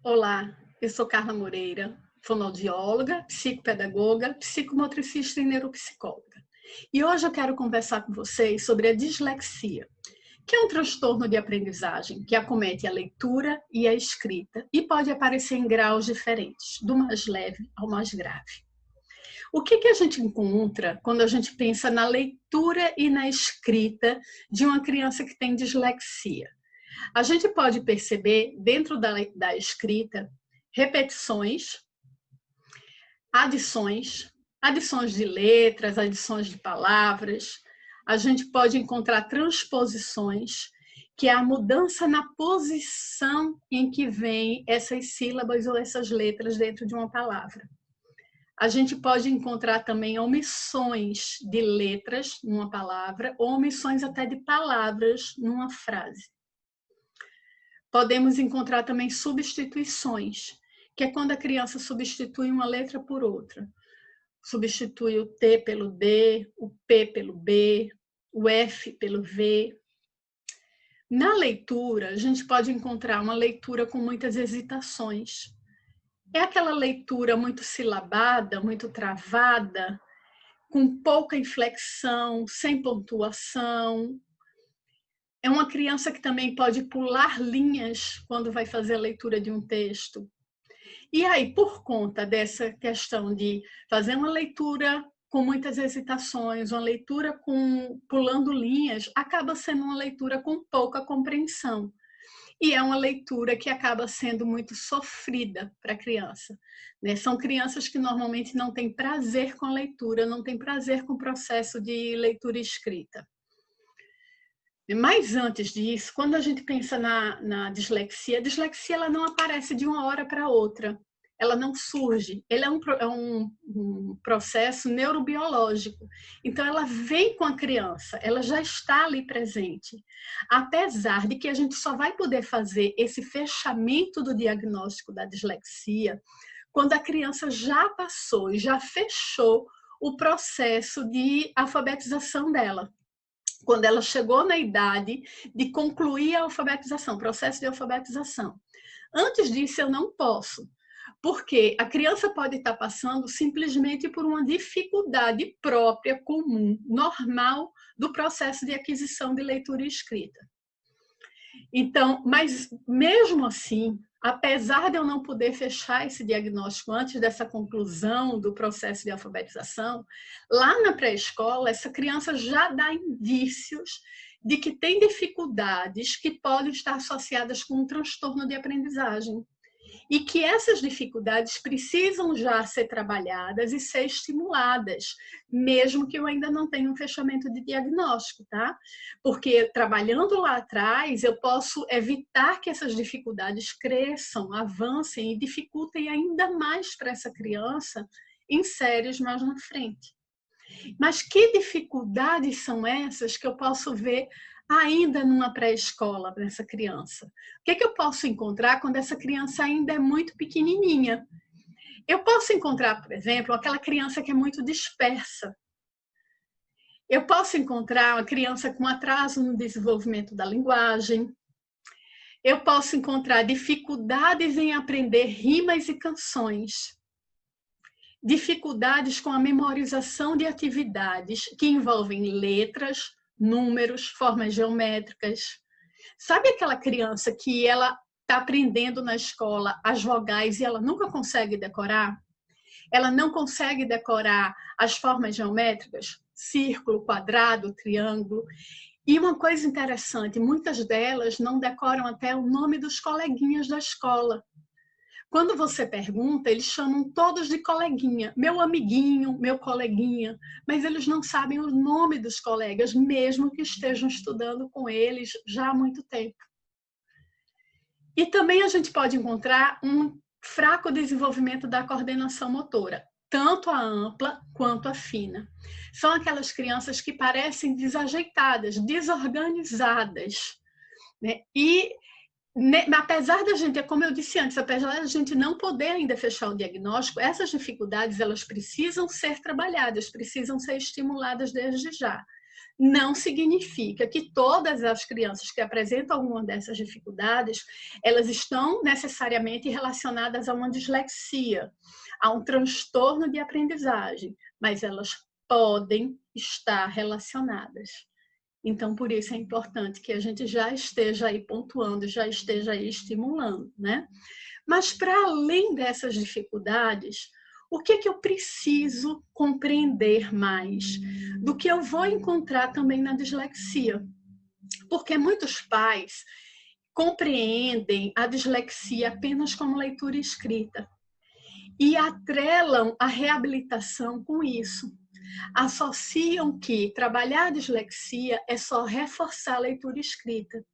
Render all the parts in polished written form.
Olá, eu sou Carla Moreira, fonoaudióloga, psicopedagoga, psicomotricista e neuropsicóloga. E hoje eu quero conversar com vocês sobre a dislexia, que é um transtorno de aprendizagem que acomete a leitura e a escrita e pode aparecer em graus diferentes, do mais leve ao mais grave. O que a gente encontra quando a gente pensa na leitura e na escrita de uma criança que tem dislexia? A gente pode perceber, dentro da escrita, repetições, adições de letras, adições de palavras. A gente pode encontrar transposições, que é a mudança na posição em que vem essas sílabas ou essas letras dentro de uma palavra. A gente pode encontrar também omissões de letras numa palavra, ou omissões até de palavras numa frase. Podemos encontrar também substituições, que é quando a criança substitui uma letra por outra. Substitui o T pelo D, o P pelo B, o F pelo V. Na leitura, a gente pode encontrar uma leitura com muitas hesitações. É aquela leitura muito silabada, muito travada, com pouca inflexão, sem pontuação. É uma criança que também pode pular linhas quando vai fazer a leitura de um texto. E aí, por conta dessa questão de fazer uma leitura com muitas hesitações, uma leitura pulando linhas, acaba sendo uma leitura com pouca compreensão. E é uma leitura que acaba sendo muito sofrida para a criança. São crianças que normalmente não têm prazer com a leitura, não têm prazer com o processo de leitura e escrita. Mas antes disso, quando a gente pensa na dislexia, a dislexia ela não aparece de uma hora para outra. Ela não surge. Ele é um processo neurobiológico. Então, ela vem com a criança, ela já está ali presente. Apesar de que a gente só vai poder fazer esse fechamento do diagnóstico da dislexia quando a criança já passou e já fechou o processo de alfabetização dela. Quando ela chegou na idade de concluir a alfabetização, processo de alfabetização. Antes disso, eu não posso, porque a criança pode estar passando simplesmente por uma dificuldade própria, comum, normal, do processo de aquisição de leitura e escrita. Então, mas mesmo assim, apesar de eu não poder fechar esse diagnóstico antes dessa conclusão do processo de alfabetização, lá na pré-escola, essa criança já dá indícios de que tem dificuldades que podem estar associadas com um transtorno de aprendizagem. E que essas dificuldades precisam já ser trabalhadas e ser estimuladas, mesmo que eu ainda não tenha um fechamento de diagnóstico, tá? Porque trabalhando lá atrás, eu posso evitar que essas dificuldades cresçam, avancem e dificultem ainda mais para essa criança em séries mais na frente. Mas que dificuldades são essas que eu posso ver ainda numa pré-escola para essa criança? O que eu posso encontrar quando essa criança ainda é muito pequenininha? Eu posso encontrar, por exemplo, aquela criança que é muito dispersa. Eu posso encontrar uma criança com atraso no desenvolvimento da linguagem. Eu posso encontrar dificuldades em aprender rimas e canções. Dificuldades com a memorização de atividades que envolvem letras, números, formas geométricas. Sabe aquela criança que ela está aprendendo na escola as vogais e ela nunca consegue decorar? Ela não consegue decorar as formas geométricas, círculo, quadrado, triângulo. E uma coisa interessante, muitas delas não decoram até o nome dos coleguinhas da escola. Quando você pergunta, eles chamam todos de coleguinha, meu amiguinho, meu coleguinha, mas eles não sabem o nome dos colegas, mesmo que estejam estudando com eles já há muito tempo. E também a gente pode encontrar um fraco desenvolvimento da coordenação motora, tanto a ampla quanto a fina. São aquelas crianças que parecem desajeitadas, desorganizadas, né? E apesar da gente, como eu disse antes, apesar da gente não poder ainda fechar o diagnóstico, essas dificuldades elas precisam ser trabalhadas, precisam ser estimuladas desde já. não significa que todas as crianças que apresentam alguma dessas dificuldades, elas estão necessariamente relacionadas a uma dislexia, a um transtorno de aprendizagem, mas elas podem estar relacionadas. Então, por isso é importante que a gente já esteja aí pontuando, já esteja aí estimulando, né? Mas, para além dessas dificuldades, o que é que eu preciso compreender mais do que eu vou encontrar também na dislexia? Porque muitos pais compreendem a dislexia apenas como leitura e escrita e atrelam a reabilitação com isso. Associam que trabalhar a dislexia é só reforçar a leitura e escrita.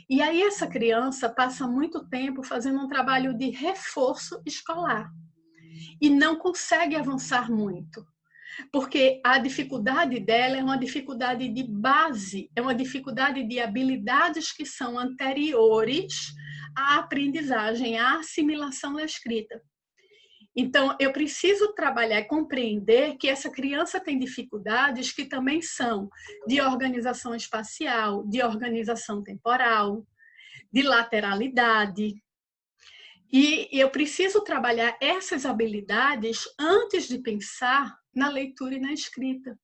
E aí essa criança passa muito tempo fazendo um trabalho de reforço escolar e não consegue avançar muito, porque a dificuldade dela é uma dificuldade de base, é uma dificuldade de habilidades que são anteriores à aprendizagem, à assimilação da escrita. Então, eu preciso trabalhar e compreender que essa criança tem dificuldades que também são de organização espacial, de organização temporal, de lateralidade. E eu preciso trabalhar essas habilidades antes de pensar na leitura e na escrita.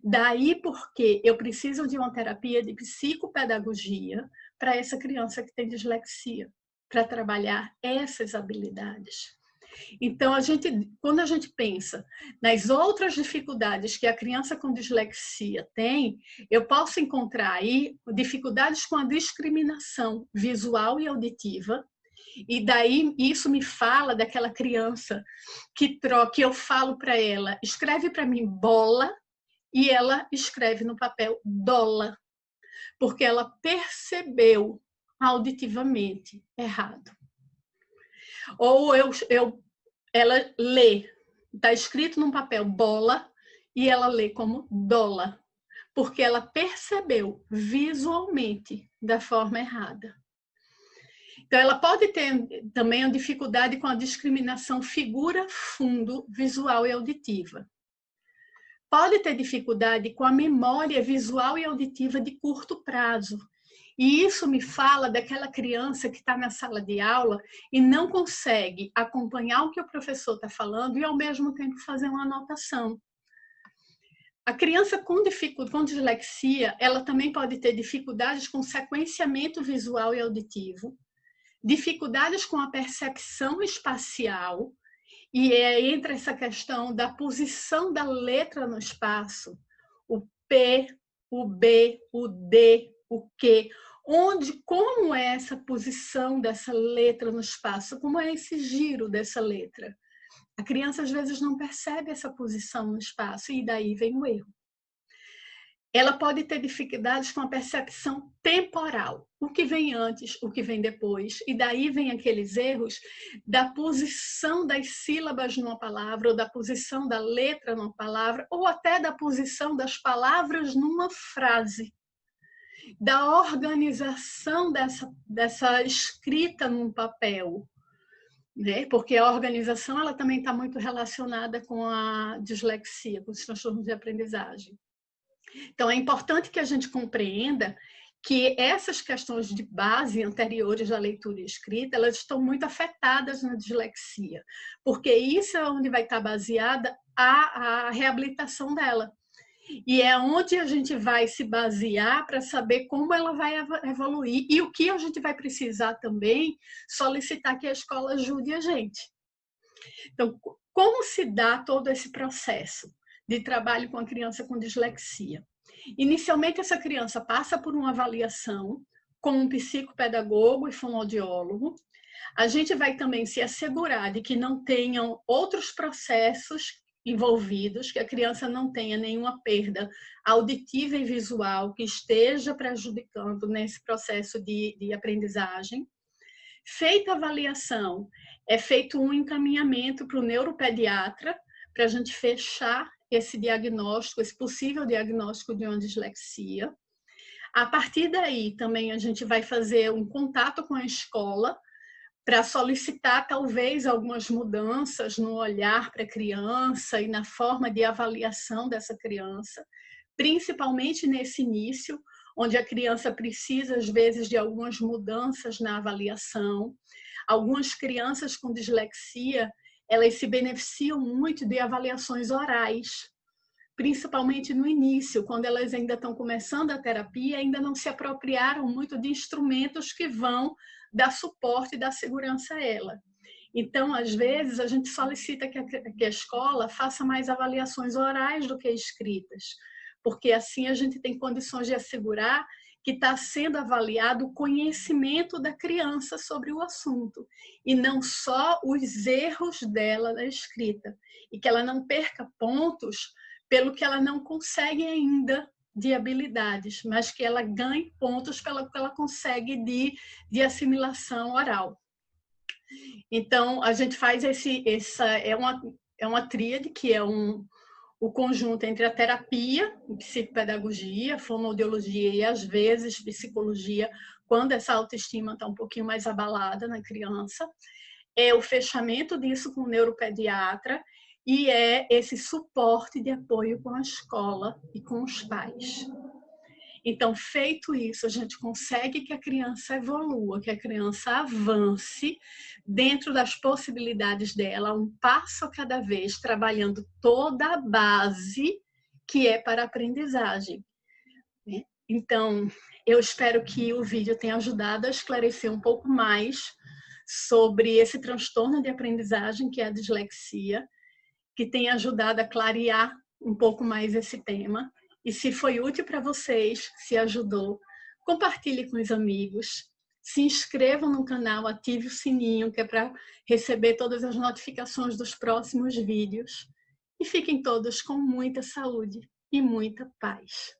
Daí porque eu preciso de uma terapia de psicopedagogia para essa criança que tem dislexia, para trabalhar essas habilidades. Então, quando a gente pensa nas outras dificuldades que a criança com dislexia tem, eu posso encontrar aí dificuldades com a discriminação visual e auditiva, e daí isso me fala daquela criança que eu falo para ela, escreve para mim bola, e ela escreve no papel dola, porque ela percebeu auditivamente errado. Ou ela lê, está escrito num papel bola, e ela lê como dola, porque ela percebeu visualmente da forma errada. Então, ela pode ter também a dificuldade com a discriminação figura-fundo visual e auditiva. Pode ter dificuldade com a memória visual e auditiva de curto prazo. E isso me fala daquela criança que está na sala de aula e não consegue acompanhar o que o professor está falando e, ao mesmo tempo, fazer uma anotação. A criança com dislexia, ela também pode ter dificuldades com sequenciamento visual e auditivo, dificuldades com a percepção espacial, e entra essa questão da posição da letra no espaço, o P, o B, o D, o Q, como é essa posição dessa letra no espaço, como é esse giro dessa letra. A criança às vezes não percebe essa posição no espaço e daí vem o erro. Ela pode ter dificuldades com a percepção temporal, o que vem antes, o que vem depois, e daí vem aqueles erros da posição das sílabas numa palavra, ou da posição da letra numa palavra, ou até da posição das palavras numa frase, da organização dessa escrita num papel, né? Porque a organização ela também está muito relacionada com a dislexia, com os transtornos de aprendizagem. Então, é importante que a gente compreenda que essas questões de base anteriores à leitura e escrita, elas estão muito afetadas na dislexia, porque isso é onde vai estar baseada a reabilitação dela. E é onde a gente vai se basear para saber como ela vai evoluir e o que a gente vai precisar também solicitar que a escola ajude a gente. Então, como se dá todo esse processo de trabalho com a criança com dislexia? Inicialmente, essa criança passa por uma avaliação com um psicopedagogo e fonoaudiólogo. A gente vai também se assegurar de que não tenham outros processos envolvidos, que a criança não tenha nenhuma perda auditiva e visual que esteja prejudicando nesse processo de aprendizagem. Feita a avaliação, é feito um encaminhamento para o neuropediatra, para a gente fechar esse diagnóstico, esse possível diagnóstico de uma dislexia. A partir daí, também a gente vai fazer um contato com a escola para solicitar, talvez, algumas mudanças no olhar para a criança e na forma de avaliação dessa criança, principalmente nesse início, onde a criança precisa, às vezes, de algumas mudanças na avaliação. Algumas crianças com dislexia, elas se beneficiam muito de avaliações orais, principalmente no início, quando elas ainda estão começando a terapia, ainda não se apropriaram muito de instrumentos que vão dar suporte e dar segurança a ela. Então, às vezes, a gente solicita que a escola faça mais avaliações orais do que escritas, porque assim a gente tem condições de assegurar que está sendo avaliado o conhecimento da criança sobre o assunto, e não só os erros dela na escrita, e que ela não perca pontos pelo que ela não consegue ainda de habilidades, mas que ela ganhe pontos pelo que ela consegue de assimilação oral. Então, a gente faz é uma tríade, que é o conjunto entre a terapia, psicopedagogia, fonoaudiologia e, às vezes, psicologia, quando essa autoestima está um pouquinho mais abalada na criança. É o fechamento disso com o neuropediatra e é esse suporte de apoio com a escola e com os pais. Então, feito isso, a gente consegue que a criança evolua, que a criança avance dentro das possibilidades dela, um passo a cada vez, trabalhando toda a base que é para a aprendizagem. Então, eu espero que o vídeo tenha ajudado a esclarecer um pouco mais sobre esse transtorno de aprendizagem, que é a dislexia, que tenha ajudado a clarear um pouco mais esse tema. E se foi útil para vocês, se ajudou, compartilhe com os amigos, se inscrevam no canal, ative o sininho, que é para receber todas as notificações dos próximos vídeos. E fiquem todos com muita saúde e muita paz.